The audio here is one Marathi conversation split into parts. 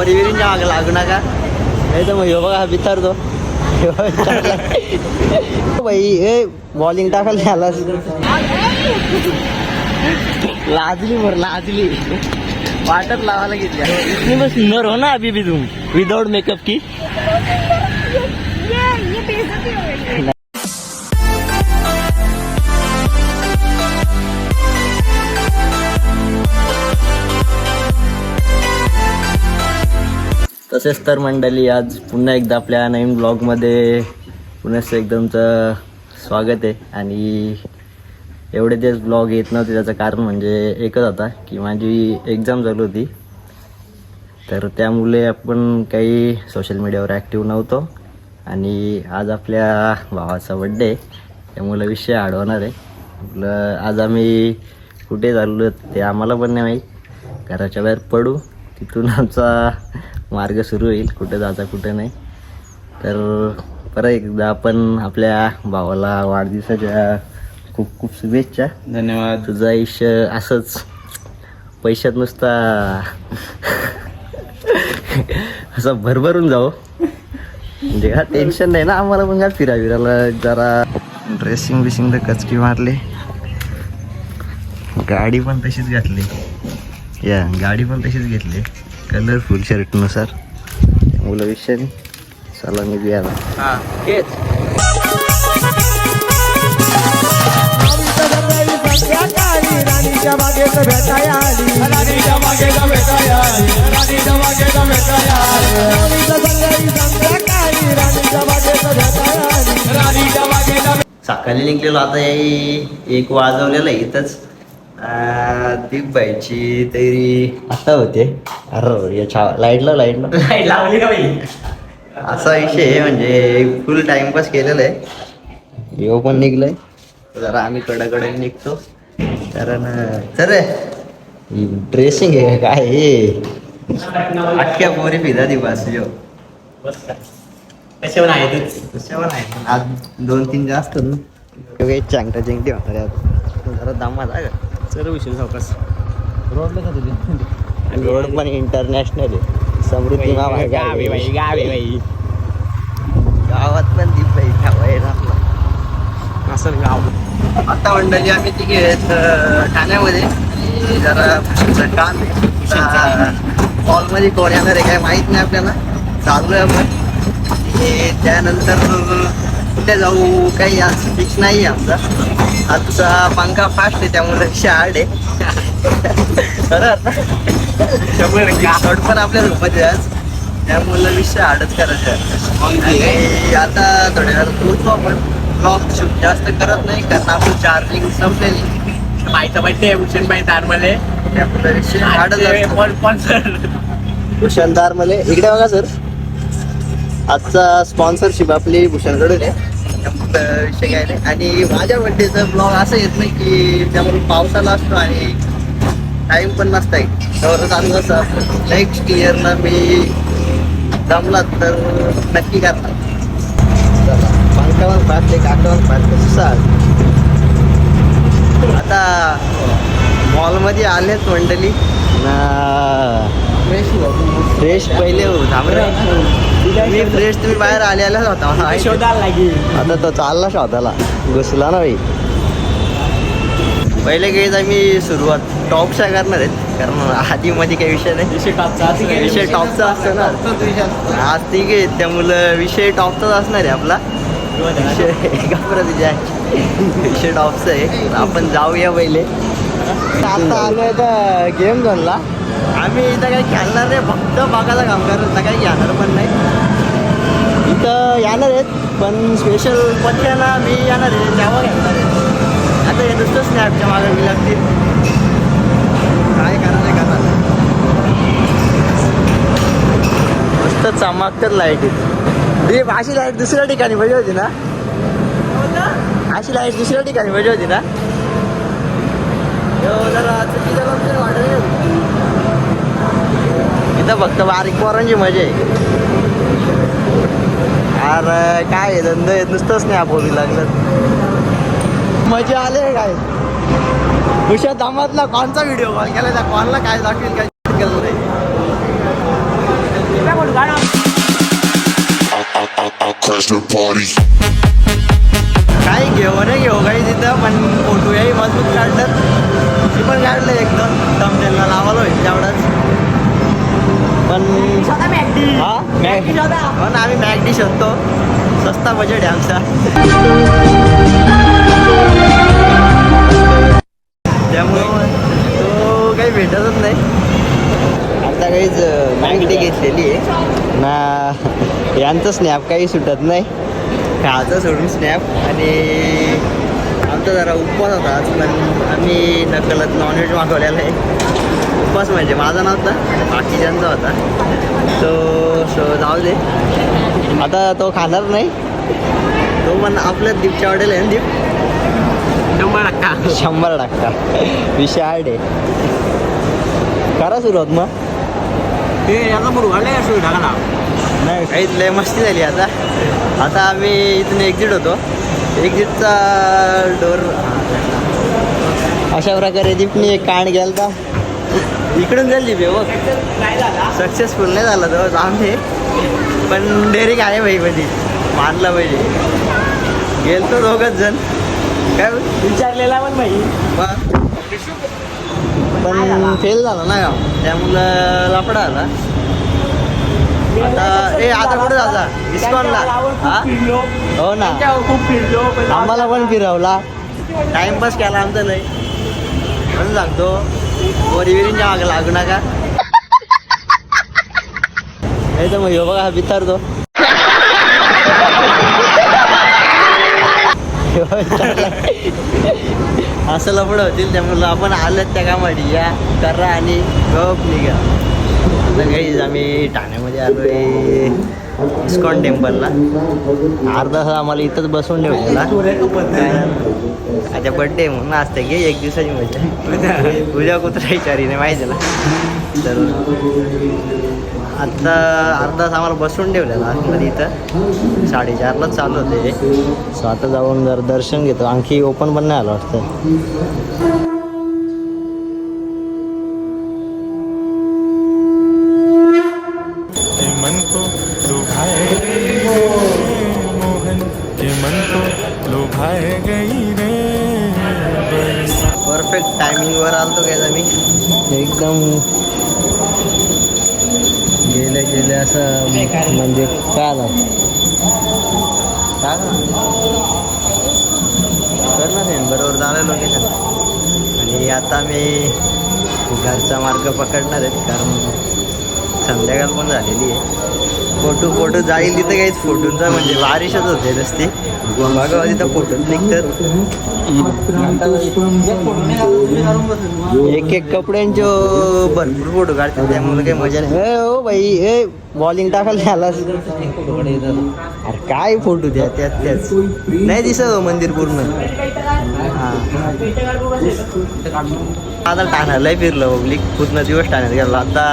पोरी बिरींच्या मागे लागू नका, नाही तर मग ह्यो बघा बिथरतो भाई. ए बॉलिंग टाकायला आलास, लाजली मोर लाजली, वाटत लावायला घेतल्या. इतनी बस सुंदर हो ना अभी भी तुम विदाउट मेकअप की. तसेच तर मंडळी, आज पुन्हा एकदा आपल्या नवीन ब्लॉगमध्ये पुन्हा एकदा तुमचं स्वागत आहे. आणि एवढे दिवस ब्लॉग येत नव्हते त्याचं कारण म्हणजे एकच होता की माझी एक्झाम चालू होती, तर त्यामुळे आपण काही सोशल मीडियावर ॲक्टिव्ह नव्हतो. आणि आज आपल्या भावाचा बड्डे आहे, त्यामुळे विषय अडवणार आहे आपलं. आज आम्ही कुठे चाललो ते आम्हाला पण नाही माहीत, घराच्या बाहेर पडू, तिथून आमचा मार्ग सुरू होईल, कुठे जायचा कुठे नाही. तर परत एकदा आपण आपल्या भावाला वाढदिवसाच्या खूप खूप शुभेच्छा. धन्यवाद. तुझं आयुष्य असंच पैशात नुसता असं भरभरून जाऊ, म्हणजे का टेन्शन नाही ना आम्हाला. पण काय फिरायला जरा ड्रेसिंग बिसिंग तर कचकी मारले, गाडी पण तशीच घातली, या गाडी पण तशीच घेतली कलरफुल शर्टनुसार, मुलं विषय नाही. चला मी बियाला सकाळी निघलेलो, आता एक वाजवलेलं इथंच. दीपबाईची तरी आता होते. अरे याच्या लाईट लाईट लावली का बाई, असा विषय आहे. म्हणजे फुल टाइमपास केलेला आहे. येऊ पण निघलंय, जरा आम्ही कडाकडे निघतो कारण तर ड्रेसिंग आहे काय हे अख्ख्या पोरी फिदा दिवस जो कशावर आहे आज 2-3 जास्त ना काही चांगटा चिंगटी होणार यात, जरा दामा जागा सर्व विषय सावकाश. रोडला का तुझे रोड पण इंटरनॅशनल आहे. समृद्धी नाव आहे गावी बाई गावात पण दीप बाई आहे ना आपला असं गाव. आता मंडळी आम्ही तिघे आहेत ठाण्यामध्ये, आणि जरा पुढचं काम आहे. हॉलमध्ये कोण येणार आहे काय माहीत नाही आपल्याला, चालू आहे आपण. आणि त्यानंतर कुठे जाऊ काही आज फिक्स नाही आहे आमचा. आजचा पंखा फास्ट आहे त्यामुळे रिक्षा हार्ड आहे. शॉर्ट पण आपल्या रूममध्ये आज, त्यामुळे विषय हार्डच करायचं आहे. आता थोड्या वेळात पोहोचू आपण. ब्लॉग शूट जास्त करत नाही कारण आपलं चार्जिंग संपलेली. माहिती बड्डे भूषण बाई तारमले, त्यामुळे विषय हार्डच. भूषण तारमले इकडे बघा सर, आजचा स्पॉन्सरशिप आपली भूषणकडून आहे, विषय काय नाही. आणि माझ्या बड्डेचा ब्लॉग असं येत नाही की त्यामुळे पावसाला असतो आणि टाईम पण नसता येईल, तर चालू असं नेक्स्ट इयरला मी जमला तर नक्की करणार. चला 51 51 आता मॉलमध्ये आलेच मंडळी ना. फ्रेश पहिले मी फ्रेश तुम्ही बाहेर आलेलाच होता शोधायला लागेल. आता तो चालला शोधाला, घुसला ना भाई. पहिले काही आम्ही सुरुवात टॉपच्या करणार आहेत कारण आधी मध्ये काही विषय नाही, विषय टॉपचा असतो ना. आज ठीक आहे त्यामुळं विषय टॉपचाच असणार आहे आपला. विषय टॉपचा आहे. आपण जाऊया पहिले. आता आलोय तर गेम झोनला. आम्ही इथं काही खेळणार नाही, फक्त बघायला काम करत, काही घेणार पण नाही. इथं येणार आहेत पण स्पेशल पत्त्याला मी येणार आहे तेव्हा घेणार आहे. आता हे नुसतं स्नॅपच्या मागे मी लागतील, काय करायचं करणार. मस्त चमकतात लाईट. दीप अशी लाईट दुसऱ्या ठिकाणी पाहिजे होती ना, अशी लाईट दुसऱ्या ठिकाणी पाहिजे होती ना. जरा चुकीच्या बाबतीत वाटत इथं फक्त बारीक पोरांची मजा आहे. अरे काय धंदा येत नुसतंच नाही आपण लागलं, मजा आले काय. हुशा दामातला कोणचा व्हिडिओ कॉल केला त्या कॉलला काय दाखवेल काय केलं नाही. काही घेऊ नाही घेऊ काही तिथं पण फोटो याही मजबूत काढलं ती पण काढलं एकदम थंबनेलला लावायला होईल तेवढाच पण हा हो ना आम्ही मॅगडी शोधतो सस्ता बजेट आहे आमचा त्यामुळे तो काही भेटतच नाही आता काहीच मॅगडी घेतलेली आहे ना यांचं स्नॅप काही सुटत नाही खायचं सोडून स्नॅप आणि आमचा जरा उपवास होता आज पण आम्ही नकलत नॉनव्हेज मागवलेला आहे उपवास म्हणजे माझा नव्हता बाकीच्यांचा होता तो जाऊ दे आता तो खाणार नाही तो पण आपल्याच दीपच्या हॉटेल आहे ना दीप 100% विषय हार्ड आहे करा सुरुवात मग ते याचा मुलगा आलाय का टाका ना नाही काहीच लय मस्ती झाली आता आम्ही इथून एक्झिट होतो एक्झिटचा डोर अशा प्रकारे दीपनी एक कांड गेलता इकडून जाईल दीप बघ सक्सेसफुल नाही झाला तो आम्ही पण डेअरिंग आहे भाई मध्ये मानला पाहिजे गेलतो दोघंच जण काय विचारलेला पण भाई पण फेल झाला ना का त्यामुळं लफडा आला आता कुठे जाता इस्कॉनला हा हो ना खूप फिरलो आम्हाला पण फिरवला टाइमपास केला आमचा लय म्हणून सांगतो वरीविरींच्या मागे लागू नका नाही तर मग ह्यो बघा विचारतो असं लफडं होतील त्यामुळं आपण आलं त्या कामासाठी या करा आणि गप निघा आता काही आम्ही ठाण्यामध्ये आलो आहे इस्कॉन टेम्पलला अर्धा तास आम्हाला इथंच बसून ठेवलेला अच्छा बड्डे म्हणून असते की एक दिवसाची मजा उद्या कुत्रा विचारीने माहिती ना तर आत्ता अर्धा तास आम्हाला बसून ठेवलेला आतमध्ये इथं 4:30लाच चालू होते सो आता जाऊन जर दर्शन घेतो आणखी ओपन पण नाही आलं वाटतं मन को लुभाए मोहन के मन को लुभाए गई रे परफेक्ट टायमिंगवर आलतो गेला मी एकदम गेले असं म्हणजे काय आला काय कर ना फ्रेंड बरोबर झालं लोकेशन आणि आता मी घरचा मार्ग पकडणार आहेत कारण संध्याकाळ पण झालेली आहे फोटो जाईल तिथं काहीच फोटोंचा म्हणजे बारिशच होते रस्ते बघा तिथं फोटो निघतात एक कपड्यांचे भरपूर फोटो काढतात त्यामुळे काही मजा नाही हो बाई ए बॉलिंग टाकायला आलास अरे काय फोटो द्या त्याच नाही दिसत मंदिर पूर्ण आता ठाण्यालाही फिरलो पब्लिक पूर्ण दिवस ठाण्यात गेलो आता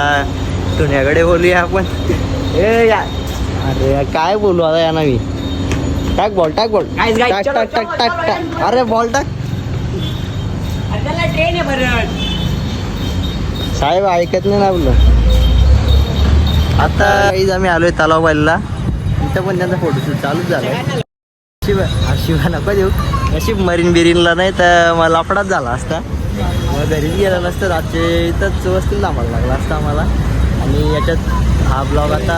पुण्याकडे बोलूया आपण अरे काय बोलू आता या मी टाक बॉल टाक अरे बॉल टाक साहेब ऐकत नाही ना आपलं आता आम्ही आलोय तलावबाईला तिथं पण त्यांचा फोटोशूट चालूच झाला शिवा नको देऊ नशीब मरीन बिरीनला नाही तर मला लफडाच झाला असता मग घरीच गेला नसतं रात्री इथंच वस्तीला थांबायला लागला असता आम्हाला आणि याच्यात हा ब्लॉग आता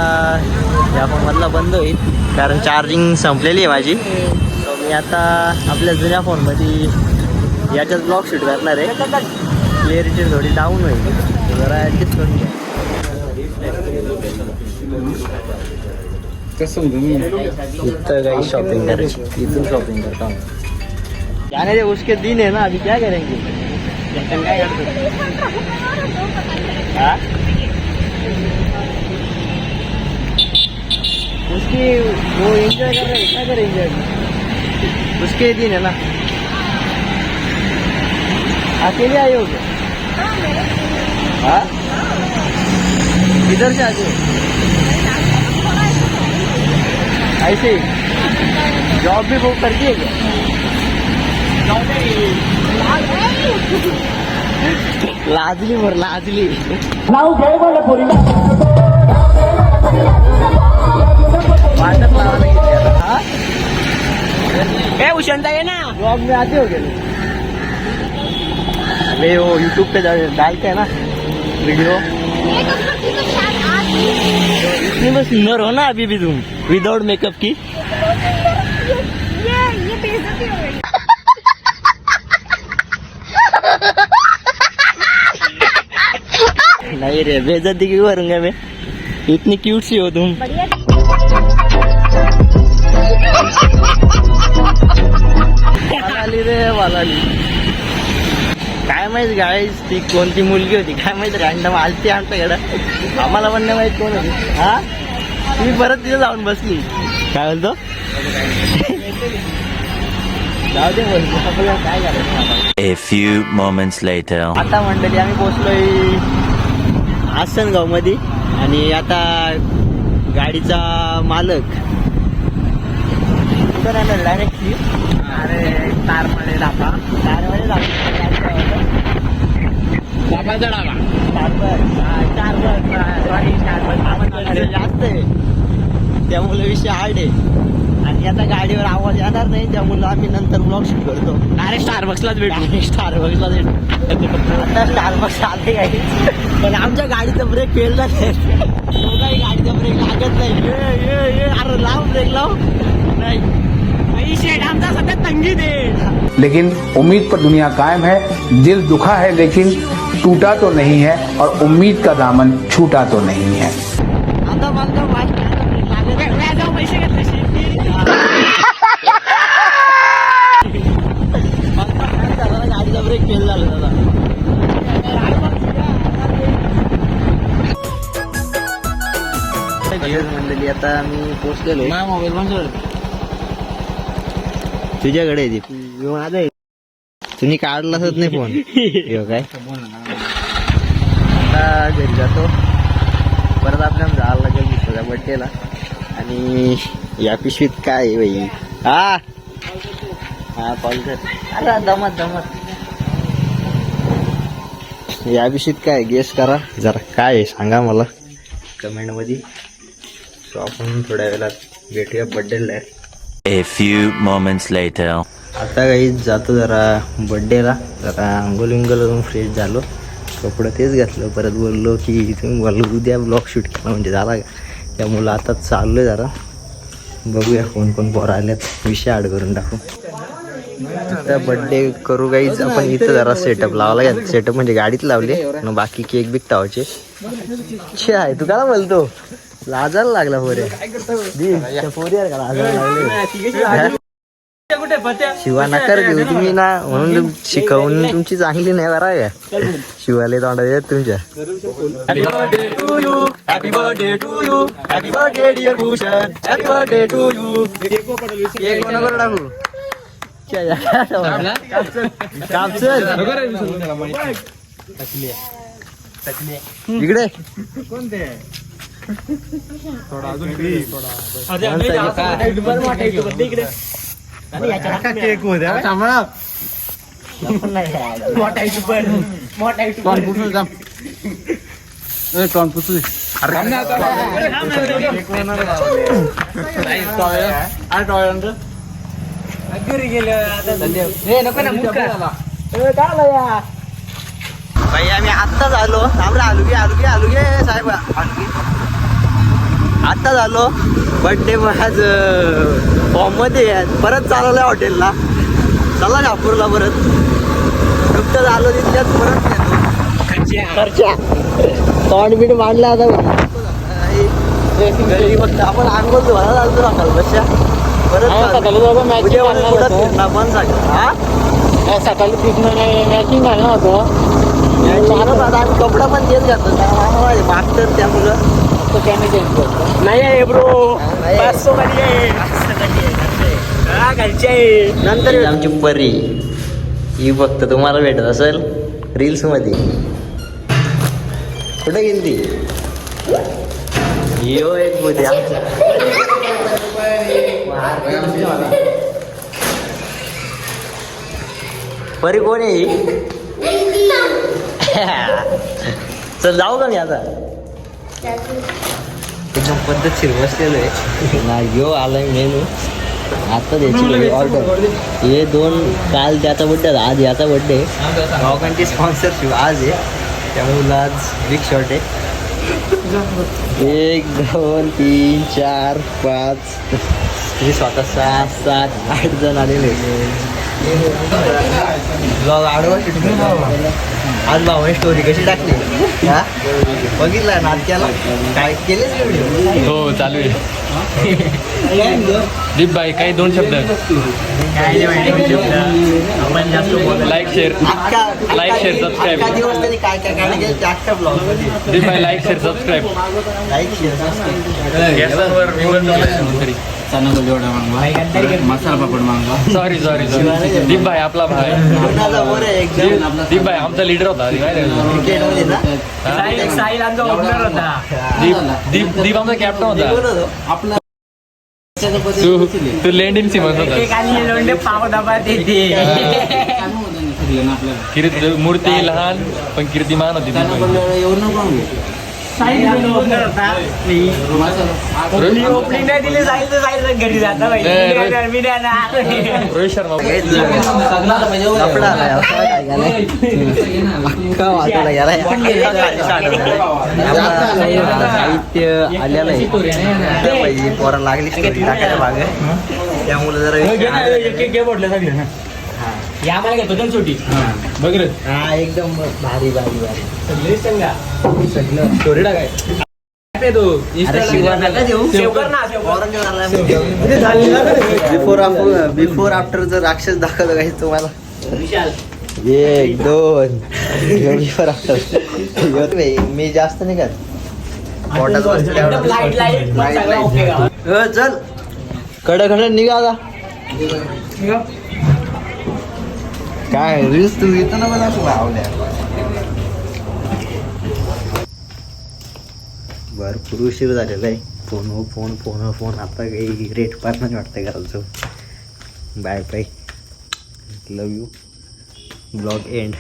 या फोनमधला बंद होईल कारण चार्जिंग संपलेली आहे माझी सो मी आता आपल्या जुन्या फोनमध्ये याच्यात ब्लॉग शूट करणार आहे क्लिअरिटी थोडी डाऊन होईल जरा ॲडजस्ट करून घ्या इथं काही शॉपिंग करायची इथून शॉपिंग करता जाने दे उसके दिन है ना अभी क्या करेंगे हाँ उसकी वो एंजॉय कर रहे हैं क्या करेंगे उसके दिन है ना अकेले आए हो क्या हाँ किधर से आते हो ऐसे जॉब भी बुक करती है क्या लाजली भर लाजली वाटत लावायला घेतली आता में आते हो गए अरे वो यूट्यूब पे डालते हैं ना वीडियो इतनी में सुंदर हो ना अभी भी तुम विदाउट मेकअप की ये बेइज्जती हो गई। नहीं रे बेइज्जती क्यों करूंगा मैं इतनी क्यूट सी हो तुम बढ़िया वालाली रे वालाली काय माहित गाईस ती कोणती मुलगी होती काय माहित रॅन्डम आलती आमच्याकडं आम्हाला पण नाही माहित कोण होती हा तुम्ही परत तिथे जाऊन बसली काय बोलतो जाऊ दे बोलतो आपल्याला काय करायचं आता. A few moments later. आता मंडळी आम्ही पोहोचलोय आसनगाव मध्ये आणि आता गाडीचा मालक कुठं राहणार डायरेक्टली अरे कारमध्ये डाबा कारमध्ये जास्त आहे त्यामुळे विषय हार्ड आहे आणि आता गाडीवर आवाज येणार नाही त्यामुळे आम्ही नंतर ब्लॉग शूट करतो डायरेक्ट स्टारबक्सलाच भेटू स्टारबक्सलाच भेटू आता स्टारबक्स आले काही पण आमच्या गाडीचा ब्रेक फेल झाले काही गाडीचा ब्रेक लागत नाही ये अरे लाव ब्रेक लाव नाही आमचा सध्या तंगी दे लेकिन उम्मीद पर दुनिया कायम है दिल दुखा है लेकिन टूटा तो नहीं है और उम्मीद का दामन छूटा तो नहीं है आता मला पैसे घेतले गाडीचा ब्रेक फेल झाला दादा मंडळी आता मी पोचलेलो मोबाईल पण तुझ्याकडे आहे ती माझा तुम्ही काढलाच नाही फोन काय आता घरी जातो परत आपल्याला जायला लागेल दुसऱ्या बड्डेला आणि या पिशवीत काय आहे बाई हा कॉल कर अरे दमत या पिशवीत काय गेस करा जरा काय आहे सांगा मला कमेंट मध्ये तो आपण थोड्या वेळात भेटूया बड्डेला A few moments later. आता काही जातो जरा बड्डेला जरा अंघोळ करून फ्रेश झालो कपडं तेच घातलं परत बोललो की तुम्ही बोललो उद्या ब्लॉग शूट केला म्हणजे झाला का त्यामुळं आता चाललोय जरा बघूया कोण कोण पोरं आल्यात विषय ॲड करून टाकू आता बड्डे करू काहीच आपण इथं जरा सेटअप लावायला घ्या सेटअप म्हणजे गाडीत लावले मग बाकी केक बिक टावायचे छे आहे तू काय बोलतो लाजायला लागला पोरे पोरी का लाजायला लागले शिवा नकार घेऊ तुम्ही ना म्हणून शिकवून तुमची चांगली नाही करा का शिवाले तोंडा येत तुमच्या टाकू इकडे केक भाई आम्ही आत्ताच आलो आलू गे साहेब आत्ताच आलो बड्डे आज फॉर्म मध्ये परत चालवलंय हॉटेलला चला नागपूरला परत नुकतंच आलो तिथल्याच परत खर्चा तोंड बीड मांडला आता घरी फक्त आपण अंघोळ धुवायला चालतो सकाळ बसच्या परत फिरणं पण सांगा सकाळी मॅचिंग आहे ना होतं आम्ही कपडा पण तेच घातलो मागतात त्यामुळं नाही ब्रो नंतर आमची परी ही फक्त तुम्हाला भेटत असेल रील्स मध्ये कुठे गेली यो एक बुद्या परी कोण आहे ही चल जाऊ का मी आता एकदम पद्धतशीर बसलेलो आहे ना घेऊ आलाय मेनू आता द्यायची ऑर्डर. हे दोन काल त्याचा बड्डे आज याचा बड्डे. गावकांची स्पॉन्सरशिप आज आहे त्यामुळे आज बिग शॉट आहे. 1 2 3 4 5 मी स्वतः 6 7 8 जण आलेले. ब्लॉग आडवा आज भावाने स्टोरी कशी टाकली हा बघितला नाटक्याला काय केलेच व्हिडिओ. हो चालू आहे. दीप भाई काही 2 शब्द. Like share subscribe. दिवस तरी काय काय काय केलं त्या ब्लॉग मध्ये. दीप भाई like share subscribe. Like share गॅसवर तरी मसाला पापड मागवा. सॉरी दीप भाई आपला भाई. एकदम दीप भाई आमचा लीडर होता. क्रिकेट मध्ये ना साहिल आमचा ओपनर होता. दीप आमचा कॅप्टन होता. तू लेंडिन सिमन्स होता. लोंडे पाव डबा देते. कीर्ती मूर्ती लहान पण कीर्तिमान होती. ओपनिंग नाही दिली साहिल तर साहिल घरी जाता मी रोहित शर्मा. कपडा साहित्य आलेलं आहे. पोरा लागली टाकायला भाग त्यामुळे जरा या मला घेतो पण सुटी बघ रे. हा एकदम भारी भारी भारी स्टोरी टाकाय. बिफोर आफ्टर जर राक्षस दाखवलं काही तुम्हाला. 1 2 बिफोर आफ्टर मी जास्त नाही करत. चल कडक निघा आता. काय रील्स तू येतो ना मला आवड्या. भरपूर उशीर झालेला आहे. फोन आता काही रेट पार नाही वाटतं घराचं. Bye bye love you. Blog end.